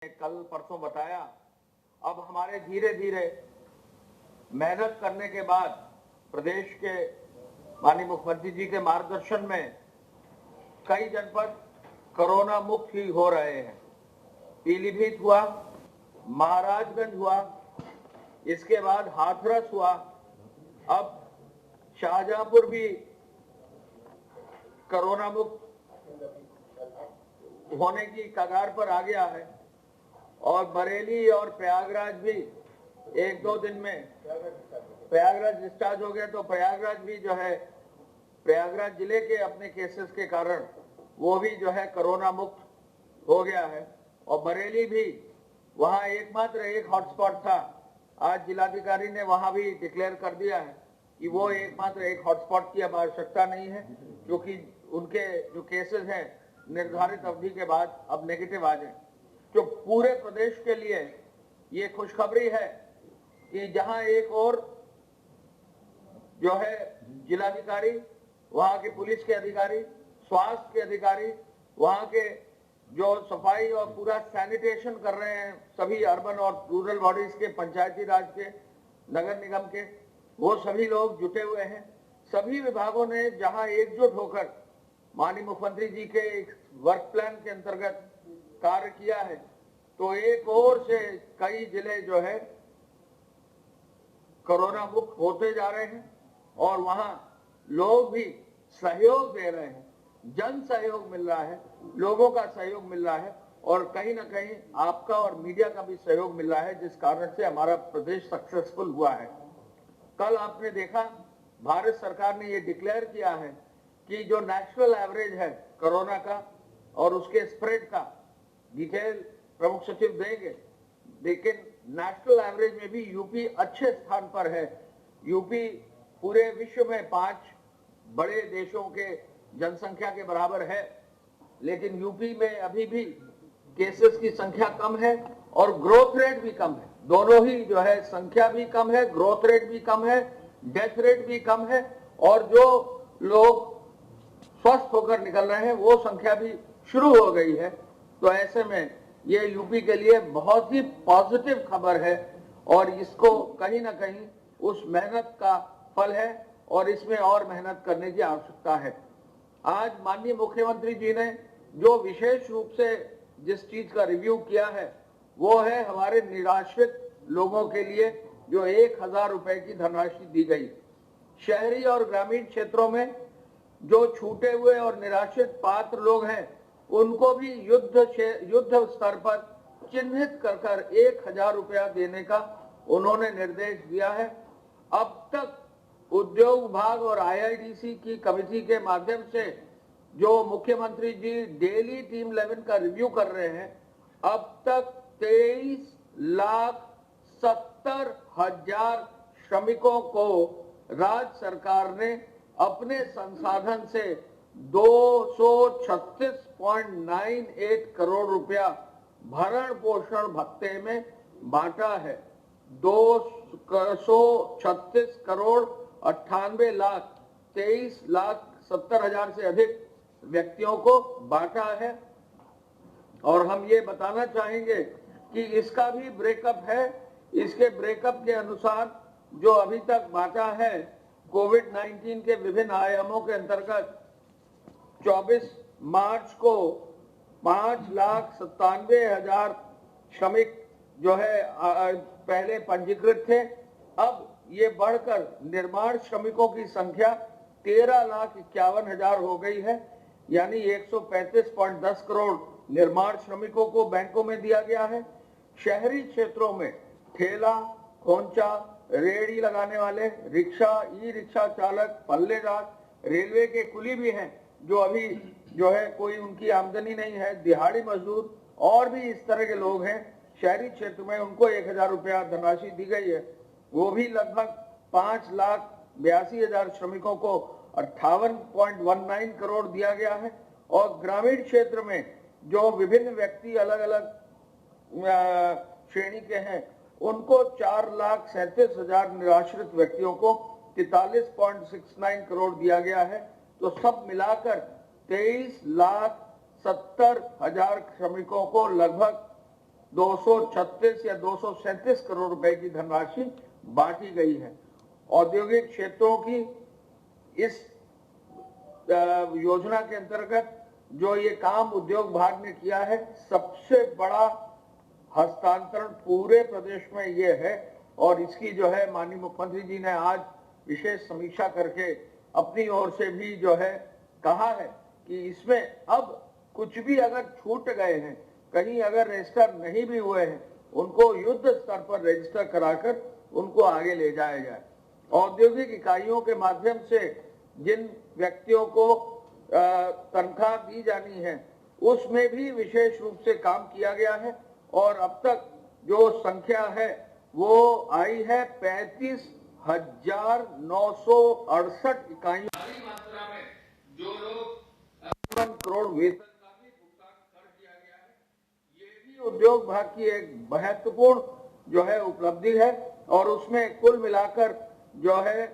कल परसों बताया। अब हमारे धीरे धीरे मेहनत करने के बाद प्रदेश के माननीय मुख्यमंत्री जी के मार्गदर्शन में कई जनपद कोरोना मुक्त ही हो रहे हैं। पीलीभीत हुआ, महाराजगंज हुआ, इसके बाद हाथरस हुआ, अब शाहजहांपुर भी कोरोना मुक्त होने की कगार पर आ गया है और बरेली और प्रयागराज भी एक दो दिन में प्रयागराज डिस्चार्ज हो गया। तो प्रयागराज भी जो है, प्रयागराज जिले के अपने केसेस के कारण वो भी जो है कोरोना मुक्त हो गया है। और बरेली भी, वहां एकमात्र एक हॉटस्पॉट था, आज जिलाधिकारी ने वहां भी डिक्लेयर कर दिया है कि वो एकमात्र एक हॉटस्पॉट की अब आवश्यकता नहीं है, क्योंकि उनके जो केसेस हैं निर्धारित अवधि के बाद अब नेगेटिव आ जाए। जो पूरे प्रदेश के लिए ये खुशखबरी है कि जहां एक और जो है जिलाधिकारी, वहां के पुलिस के अधिकारी, स्वास्थ्य के अधिकारी, वहां के जो सफाई और पूरा सैनिटेशन कर रहे हैं, सभी अर्बन और रूरल बॉडीज के, पंचायती राज के, नगर निगम के, वो सभी लोग जुटे हुए हैं। सभी विभागों ने जहां एकजुट होकर माननीय मुख्यमंत्री जी के एक वर्क प्लान के अंतर्गत कार्य किया है, तो एक और से कई जिले जो है कोरोना मुक्त होते जा रहे हैं और वहां लोग भी सहयोग दे रहे हैं, जन सहयोग मिल रहा है, लोगों का सहयोग मिल रहा है और कहीं ना कहीं आपका और मीडिया का भी सहयोग मिल रहा है, जिस कारण से हमारा प्रदेश सक्सेसफुल हुआ है। कल आपने देखा भारत सरकार ने ये डिक्लेयर किया है कि जो नेशनल एवरेज है कोरोना का और उसके स्प्रेड का डिटेल प्रमुख सचिव देंगे, लेकिन नेशनल एवरेज में भी यूपी अच्छे स्थान पर है। यूपी पूरे विश्व में 5 बड़े देशों के जनसंख्या के बराबर है, लेकिन यूपी में अभी भी केसेस की संख्या कम है और ग्रोथ रेट भी कम है। दोनों ही जो है, संख्या भी कम है, ग्रोथ रेट भी कम है, डेथ रेट भी कम है और जो लोग स्वस्थ होकर निकल रहे हैं वो संख्या भी शुरू हो गई है। तो ऐसे में ये यूपी के लिए बहुत ही पॉजिटिव खबर है और इसको कहीं ना कहीं उस मेहनत का फल है और इसमें और मेहनत करने की आवश्यकता है। आज माननीय मुख्यमंत्री जी ने जो विशेष रूप से जिस चीज का रिव्यू किया है वो है हमारे निराश्रित लोगों के लिए जो 1000 रुपए की धनराशि दी गई। शहरी और ग्रामीण क्षेत्रों में जो छूटे हुए और निराश्रित पात्र लोग हैं उनको भी युद्ध स्तर पर चिन्हित कर 1000 रुपया देने का उन्होंने निर्देश दिया है। अब तक उद्योग विभाग और IIDC की कमेटी के माध्यम से जो मुख्यमंत्री जी डेली टीम 11 का रिव्यू कर रहे हैं, अब तक 23,70,000 श्रमिकों को राज्य सरकार ने अपने संसाधन से 236.98 करोड़ रुपया भरण पोषण भत्ते में बांटा है। 236 करोड़ 98 लाख 23,70,000 से अधिक व्यक्तियों को बांटा है। और हम ये बताना चाहेंगे कि इसका भी ब्रेकअप है। इसके ब्रेकअप के अनुसार जो अभी तक बांटा है, कोविड-19 के विभिन्न आयामों के अंतर्गत 24 मार्च को 5,97,000 श्रमिक जो है पहले पंजीकृत थे। अब ये बढ़कर निर्माण श्रमिकों की संख्या 13,51,000 हो गई है, यानी 135.10 करोड़ निर्माण श्रमिकों को बैंकों में दिया गया है। शहरी क्षेत्रों में ठेला, खोंचा, रेहड़ी लगाने वाले, रिक्शा, ई रिक्शा चालक, पल्लेदार, रेलवे के कुली भी हैं जो अभी जो है कोई उनकी आमदनी नहीं है, दिहाड़ी मजदूर और भी इस तरह के लोग हैं शहरी क्षेत्र में, उनको 1000 रुपया धनराशि दी गई है। वो भी लगभग 5,82,000 श्रमिकों को 58.19 करोड़ दिया गया है। और ग्रामीण क्षेत्र में जो विभिन्न व्यक्ति अलग अलग श्रेणी के हैं उनको 4,37,000 निराश्रित व्यक्तियों को 43.69 करोड़ दिया गया है। तो सब मिलाकर 23,70,000 श्रमिकों को लगभग 236 या 237 करोड़ रुपए की धनराशि बांटी गई है। औद्योगिक क्षेत्रों की इस योजना के अंतर्गत जो ये काम उद्योग विभाग ने किया है, सबसे बड़ा हस्तांतरण पूरे प्रदेश में ये है। और इसकी जो है माननीय मुख्यमंत्री जी ने आज विशेष समीक्षा करके अपनी ओर से भी जो है कहा है कि इसमें अब कुछ भी अगर छूट गए हैं, कहीं अगर रजिस्टर नहीं भी हुए हैं, उनको युद्ध स्तर पर रजिस्टर कराकर उनको आगे ले जाया जाए। औद्योगिक इकाइयों के माध्यम से जिन व्यक्तियों को तनख्वाह दी जानी है, उसमें भी विशेष रूप से काम किया गया है और अब तक जो संख्या है वो आई है 35,968 इकाइयों। बड़ी मात्रा में जो लोग करोड़ वेतन का भी भुगतान कर दिया गया है। ये भी उद्योग विभाग की एक महत्वपूर्ण जो है उपलब्धि है और उसमें कुल मिलाकर जो है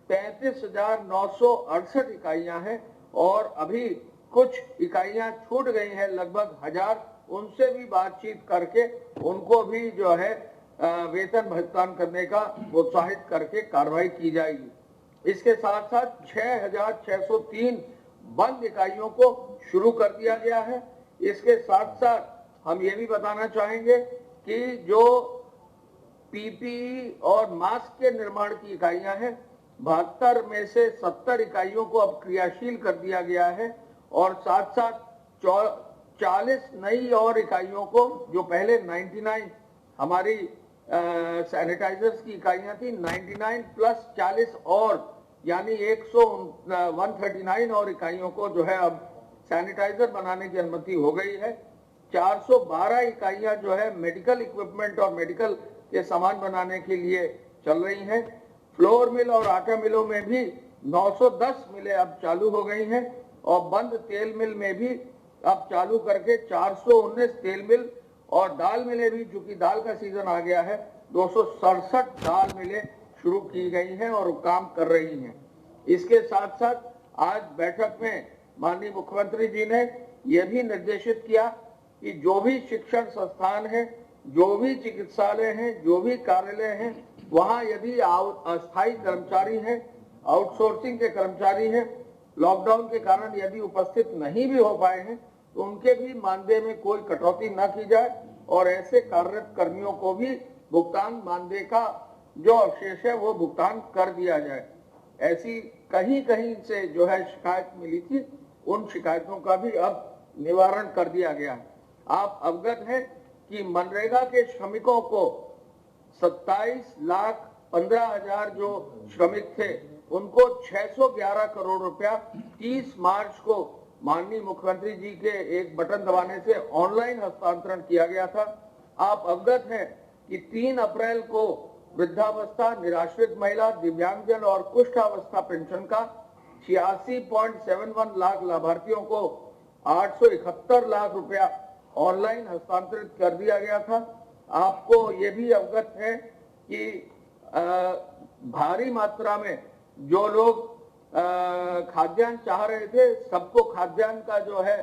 35,968 इकाइयां हैं और अभी कुछ इकाइयां छूट गई हैं, लगभग 1000। उनसे भी बातचीत करके उनको भी जो है वेतन भुगतान करने का प्रोत्साहित करके कार्रवाई की जाएगी। इसके साथ साथ 6,603 बंद इकाइयों को शुरू कर दिया गया है। इसके साथ साथ हम ये भी बताना चाहेंगे कि जो पीपीई और मास्क के निर्माण की इकाइयां हैं, 72 में से 70 इकाइयों को अब क्रियाशील कर दिया गया है और साथ साथ 40 नई और इकाइयों को, जो पहले 99 हमारी सैनिटाइजर्स की इकाइयां थी, 99 प्लस 40 और यानी 139 और इकाइयों को जो है अब सैनिटाइजर बनाने की अनुमति हो गई है। 412 इकाइयां जो है मेडिकल इक्विपमेंट और मेडिकल के सामान बनाने के लिए चल रही हैं। फ्लोर मिल और आटा मिलों में भी 910 मिलें अब चालू हो गई हैं और बंद तेल मिल में भी अब चालू करके 419 तेल मिल और दाल मिलें भी, चूंकि दाल का सीजन आ गया है, 267 दाल मिलें शुरू की गई हैं और काम कर रही हैं। इसके साथ साथ आज बैठक में माननीय मुख्यमंत्री जी ने यह भी निर्देशित किया कि जो भी शिक्षण संस्थान है, जो भी चिकित्सालय हैं, जो भी कार्यालय हैं, वहां यदि अस्थायी कर्मचारी हैं, आउटसोर्सिंग के कर्मचारी हैं, लॉकडाउन के कारण यदि उपस्थित नहीं भी हो पाए हैं, तो उनके भी मानदेय में कोई कटौती न की जाए और ऐसे कार्यरत कर्मियों को भी भुगतान मानदेय का जो अवशेष है वो भुगतान कर दिया जाए। ऐसी कहीं कहीं से जो है शिकायत मिली थी, उन शिकायतों का भी अब निवारण कर दिया गया है। आप अवगत हैं कि मनरेगा के श्रमिकों को 27,15,000 जो श्रमिक थे, उनको 611 करोड़ रुपया 30 मार्च को माननीय मुख्यमंत्री जी के एक बटन दबाने से ऑनलाइन हस्तांतरण किया गया था। आप अवगत हैं कि 3 अप्रैल को वृद्धावस्था, निराश्रित महिला, दिव्यांगजन और कुष्ठावस्था पेंशन का 86.71 लाख लाभार्थियों को 871 लाख रुपया ऑनलाइन हस्तांतरित कर दिया गया था। आपको ये भी अवगत है कि भारी मात्रा में जो लोग खाद्यान्न चाह रहे थे, सबको खाद्यान्न का जो है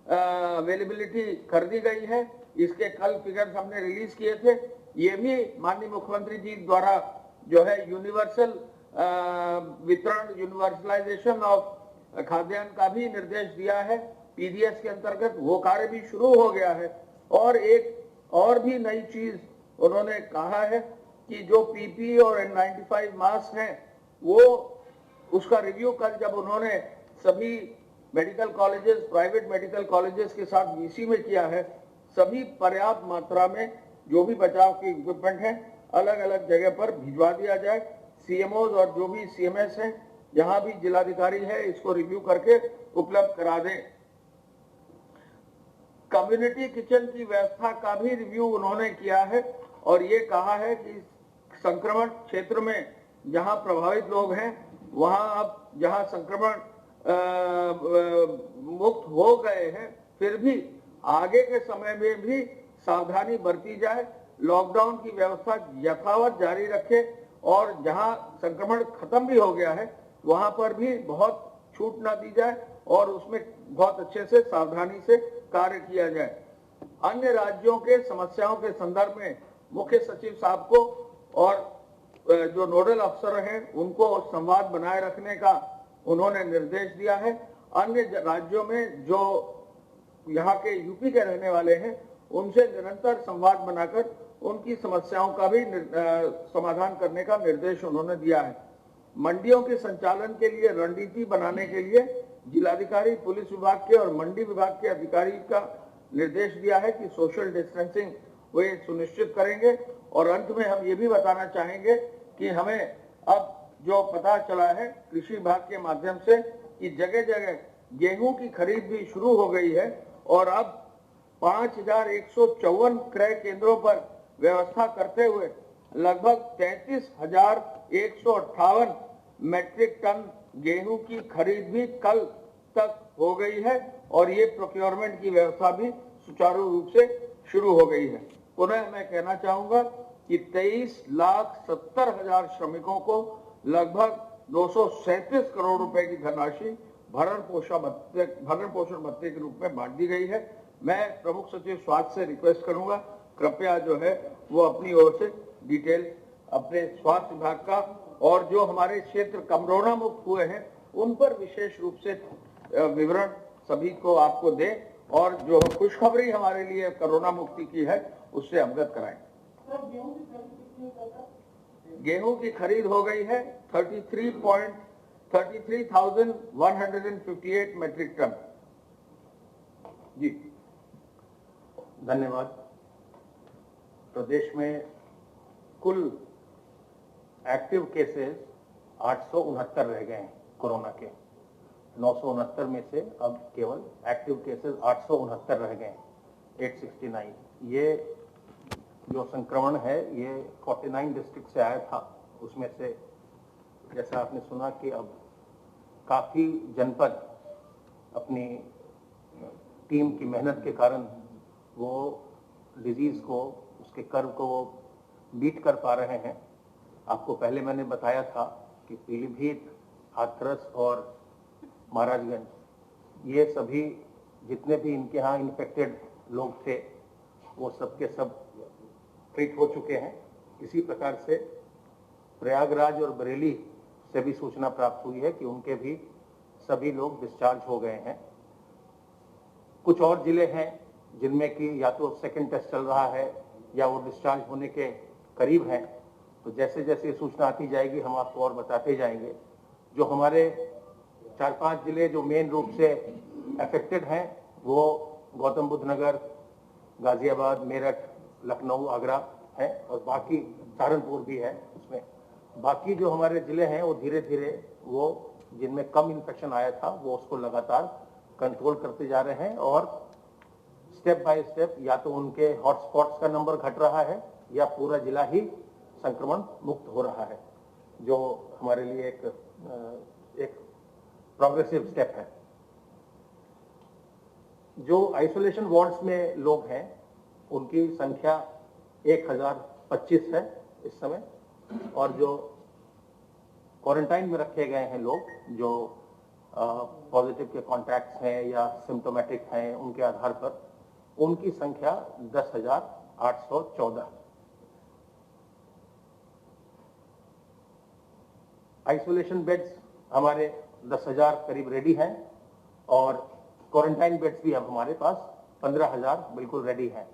अवेलेबिलिटी कर दी गई है। इसके कल फिगर्स हमने रिलीज किए थे। ये भी माननीय मुख्यमंत्री जी द्वारा जो है यूनिवर्सल वितरण, यूनिवर्सलाइजेशन ऑफ खाद्यान्न का भी निर्देश दिया है पीडीएस के अंतर्गत। वो कार्य भी शुरू हो गया है। और एक और भी नई चीज उन्होंने कहा है कि जो पीपी और N95 मास्क हैं, वो उसका रिव्यू कल जब उन्होंने सभी medical colleges, private medical colleges के साथ वीसी में किया है, सभी पर्याप्त मात्रा में जो भी बचाव के इक्विपमेंट हैं अलग अलग जगह पर भिजवा दिया जाए। सीएमओज और जो भी सीएमएस हैं, जहां भी जिलाधिकारी है, इसको रिव्यू करके उपलब्ध करा दें। कम्युनिटी किचन की व्यवस्था का भी रिव्यू उन्होंने किया है और ये कहा है कि संक्रमण क्षेत्र में जहां प्रभावित लोग हैं, वहां अब जहां संक्रमण मुक्त हो गए हैं, फिर भी आगे के समय में भी सावधानी बरती जाए, लॉकडाउन की व्यवस्था यथावत जारी रखे और जहां संक्रमण खत्म भी हो गया है वहां पर भी बहुत छूट ना दी जाए और उसमें बहुत अच्छे से सावधानी से कार्य किया जाए। अन्य राज्यों के समस्याओं के संदर्भ में मुख्य सचिव साहब को और जो नोडल अफसर हैं उनको संवाद बनाए रखने का उन्होंने निर्देश दिया है। अन्य राज्यों में जो यहाँ के यूपी के रहने वाले हैं उनसे निरंतर संवाद बनाकर उनकी समस्याओं का भी समाधान करने का निर्देश उन्होंने दिया है। मंडियों के संचालन के लिए रणनीति बनाने के लिए जिलाधिकारी, पुलिस विभाग के और मंडी विभाग के अधिकारी का निर्देश दिया है कि सोशल डिस्टेंसिंग वे सुनिश्चित करेंगे। और अंत में हम ये भी बताना चाहेंगे कि हमें अब जो पता चला है कृषि विभाग के माध्यम से कि जगह जगह गेहूं की खरीद भी शुरू हो गई है और अब 5154 क्रय केंद्रों पर व्यवस्था करते हुए लगभग 33,158 मैट्रिक टन गेहूं की खरीद भी कल तक हो गई है और ये प्रोक्योरमेंट की व्यवस्था भी सुचारू रूप से शुरू हो गई है। पुनः मैं कहना चाहूंगा कि 23,70,000 श्रमिकों को लगभग 237 करोड़ रुपए की धनराशि भरण पोषण भत्ते के रूप में बांट दी गई है। मैं प्रमुख सचिव स्वास्थ्य से रिक्वेस्ट करूंगा, कृपया जो है वो अपनी ओर से डिटेल अपने स्वास्थ्य विभाग का और जो हमारे क्षेत्र कोरोना मुक्त हुए हैं उन पर विशेष रूप से विवरण सभी को आपको दें और जो खुशखबरी हमारे लिए कोरोना मुक्ति की है उससे अवगत कराएं। गेहूं की खरीद हो गई है 33,158 मैट्रिक टन। जी धन्यवाद। प्रदेश में कुल एक्टिव केसेस 869 रह गए हैं कोरोना के। 969 में से अब केवल एक्टिव केसेस 869 रह गए हैं, 869। ये जो संक्रमण है ये 49 डिस्ट्रिक्ट से आया था। उसमें से जैसा आपने सुना कि अब काफ़ी जनपद अपनी टीम की मेहनत के कारण वो डिजीज़ को, उसके कर्व को वो बीट कर पा रहे हैं। आपको पहले मैंने बताया था कि पीलीभीत, हाथरस और महाराजगंज ये सभी जितने भी इनके यहाँ इन्फेक्टेड लोग थे वो सब के सब ट्रीट हो चुके हैं। इसी प्रकार से प्रयागराज और बरेली से भी सूचना प्राप्त हुई है कि उनके भी सभी लोग डिस्चार्ज हो गए हैं। कुछ और जिले हैं जिनमें कि या तो सेकंड टेस्ट चल रहा है या वो डिस्चार्ज होने के करीब हैं। तो जैसे जैसे सूचना आती जाएगी हम आपको और बताते जाएंगे। जो हमारे 4-5 जिले जो मेन रूप से अफेक्टेड हैं वो गौतम बुद्ध नगर, गाजियाबाद, मेरठ, लखनऊ, आगरा है और बाकी सहारनपुर भी है उसमें। बाकी जो हमारे जिले हैं वो धीरे धीरे वो जिनमें कम इन्फेक्शन आया था वो उसको लगातार कंट्रोल करते जा रहे हैं और स्टेप बाय स्टेप या तो उनके हॉटस्पॉट्स का नंबर घट रहा है या पूरा जिला ही संक्रमण मुक्त हो रहा है, जो हमारे लिए एक प्रोग्रेसिव स्टेप है। जो आइसोलेशन वार्ड्स में लोग हैं उनकी संख्या 1025 है इस समय और जो क्वारंटाइन में रखे गए हैं लोग जो पॉजिटिव के कॉन्टैक्ट्स हैं या सिम्टोमेटिक हैं उनके आधार पर उनकी संख्या 10,814। आइसोलेशन बेड्स हमारे 10,000 करीब रेडी हैं और क्वारंटाइन बेड्स भी अब हमारे पास 15,000 बिल्कुल रेडी हैं।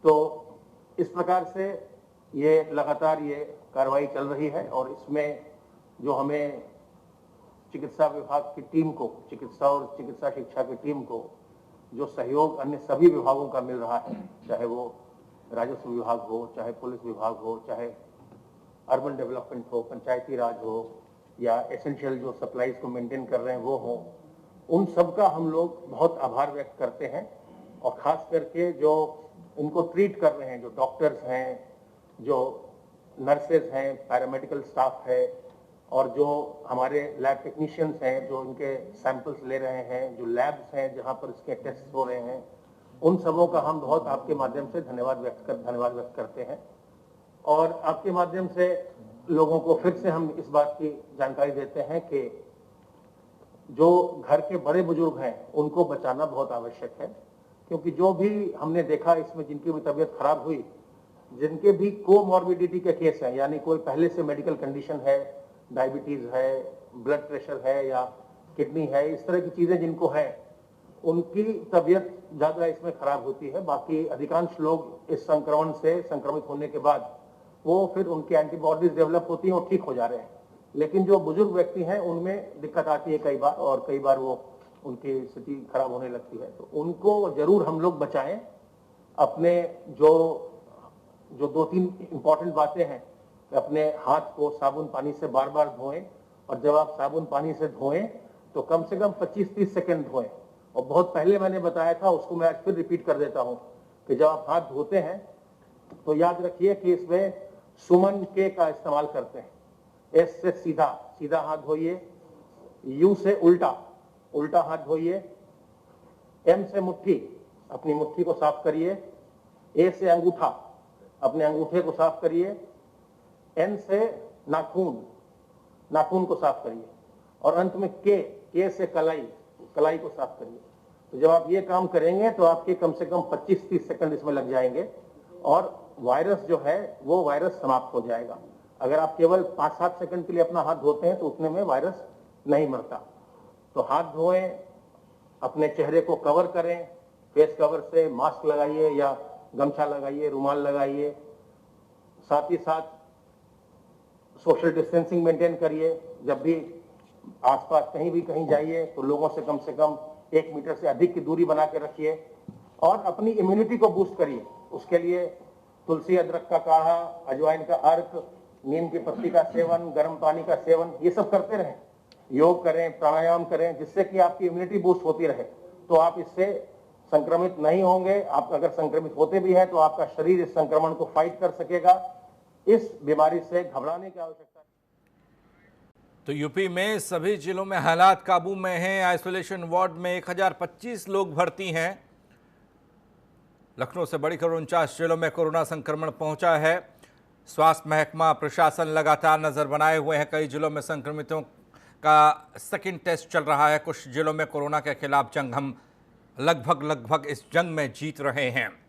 तो इस प्रकार से ये लगातार ये कार्रवाई चल रही है और इसमें जो हमें चिकित्सा विभाग की टीम को, चिकित्सा और चिकित्सा शिक्षा की टीम को जो सहयोग अन्य सभी विभागों का मिल रहा है, चाहे वो राजस्व विभाग हो, चाहे पुलिस विभाग हो, चाहे अर्बन डेवलपमेंट हो, पंचायती राज हो या एसेंशियल जो सप्लाईज को मेंटेन कर रहे हैं वो हो, उन सब का हम लोग बहुत आभार व्यक्त करते हैं। और खास करके जो इनको ट्रीट कर रहे हैं, जो डॉक्टर्स हैं, जो नर्सेज हैं, पैरामेडिकल स्टाफ है और जो हमारे लैब टेक्नीशियंस हैं जो इनके सैंपल्स ले रहे हैं, जो लैब्स हैं जहां पर इसके टेस्ट हो रहे हैं, उन सबों का हम बहुत आपके माध्यम से धन्यवाद व्यक्त करते हैं। और आपके माध्यम से लोगों को फिर से हम इस बात की जानकारी देते हैं कि जो घर के बड़े बुजुर्ग हैं उनको बचाना बहुत आवश्यक है। क्योंकि जो भी हमने देखा इसमें जिनकी भी तबीयत खराब हुई, जिनके भी कोमॉर्बिडिटी के केस हैं, यानी कोई पहले से मेडिकल कंडीशन है, डायबिटीज है, ब्लड प्रेशर है या किडनी है, इस तरह की चीजें जिनको है, उनकी तबीयत ज्यादा इसमें खराब होती है। बाकी अधिकांश लोग इस संक्रमण से संक्रमित होने के बाद वो फिर उनकी एंटीबॉडीज डेवलप होती हैं और ठीक हो जा रहे हैं। लेकिन जो बुजुर्ग व्यक्ति हैं उनमें दिक्कत आती है कई बार, और कई बार वो उनकी स्थिति खराब होने लगती है। तो उनको जरूर हम लोग बचाएं। अपने जो 2-3 इंपॉर्टेंट बातें हैं, अपने हाथ को साबुन पानी से बार बार धोएं, और जब आप साबुन पानी से धोएं तो कम से कम 25-30 सेकंड धोएं। और बहुत पहले मैंने बताया था, उसको मैं आज फिर रिपीट कर देता हूं कि जब आप हाथ धोते हैं तो याद रखिए कि इसमें सुमन के का इस्तेमाल करते हैं। एस से सीधा सीधा हाथ धोइए, यू से उल्टा उल्टा हाथ धोइए, एम से मुट्ठी अपनी मुट्ठी को साफ करिए, ए से अंगूठा अपने अंगूठे को साफ करिए, एन से नाखून नाखून को साफ करिए, और अंत में के से कलाई को साफ करिए। तो जब आप ये काम करेंगे तो आपके कम से कम 25-30 सेकंड इसमें लग जाएंगे और वायरस जो है वो वायरस समाप्त हो जाएगा। अगर आप केवल 5-7 सेकंड के लिए अपना हाथ धोते हैं तो उतने में वायरस नहीं मरता। तो हाथ धोएं, अपने चेहरे को कवर करें, फेस कवर से मास्क लगाइए या गमछा लगाइए, रुमाल लगाइए। साथ ही साथ सोशल डिस्टेंसिंग मेंटेन करिए। जब भी आसपास कहीं जाइए तो लोगों से कम 1 मीटर से अधिक की दूरी बना के रखिए, और अपनी इम्यूनिटी को बूस्ट करिए। उसके लिए तुलसी अदरक का काढ़ा, अजवाइन का अर्क, नीम की पत्ती का सेवन, गर्म पानी का सेवन, ये सब करते रहें। योग करें, प्राणायाम करें, जिससे कि आपकी इम्यूनिटी बूस्ट होती रहे। तो आप इससे संक्रमित नहीं होंगे। आप अगर संक्रमित होते भी हैं तो आपका शरीर इस संक्रमण को फाइट कर सकेगा। इस बीमारी से घबराने की आवश्यकता नहीं। तो यूपी में सभी जिलों में हालात काबू में हैं। आइसोलेशन वार्ड में 1025 लोग भर्ती हैं। लखनऊ से बढ़कर 49 जिलों में कोरोना संक्रमण पहुंचा है। स्वास्थ्य महकमा, प्रशासन लगातार नजर बनाए हुए हैं। कई जिलों में संक्रमितों का सेकंड टेस्ट चल रहा है। कुछ जिलों में कोरोना के खिलाफ जंग हम लगभग इस जंग में जीत रहे हैं।